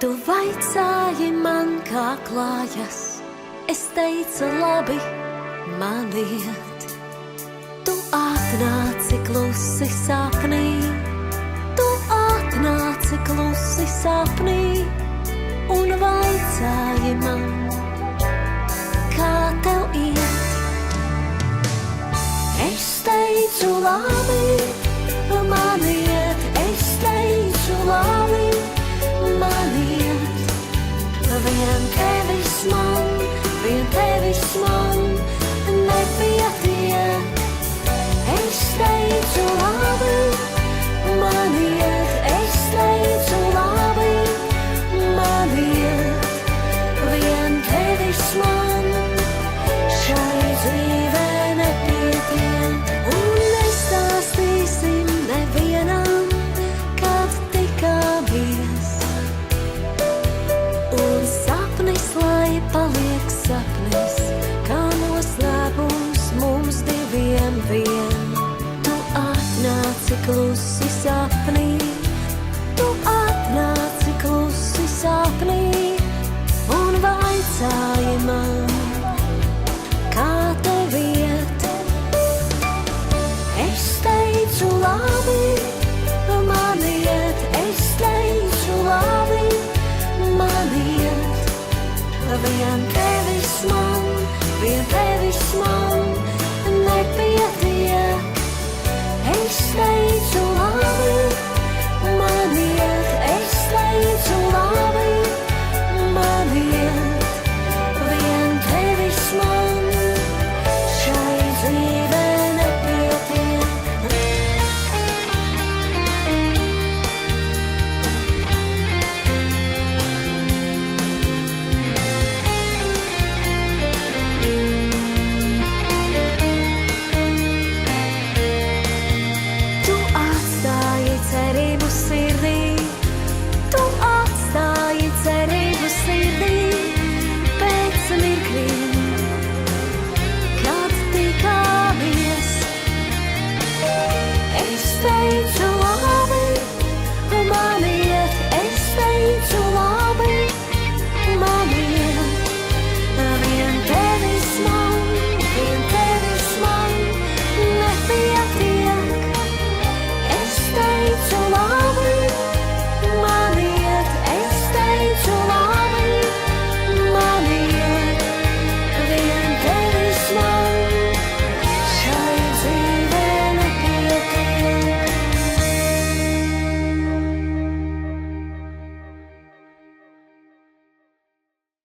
Tu vaicāji man, kā klājas, es teicu labi, man iet. Tu atnāci klusi sapnī, tu atnāci klusi sapnī, un vaicāji man, kā tev iet. Es teicu labi, man iet, es teicu labi, man iet. Vien tevis man nepietiek. Es teicu labi, man iet, es teicu labi, man iet. Vien tevis man šai dzīvē nepietiek. Un nestāstīsim nevienam, kad tikāmies. Un sapnis, lai paliek sapnis, kā noslēpums mums diviem vien. Tu atnāci klusi sapnī, tu atnāci klusi sapnī, un vaicāji man, kā tev iet. Es teicu labi, man iet, es teicu labi, man iet. Vien tevis man, vien tevis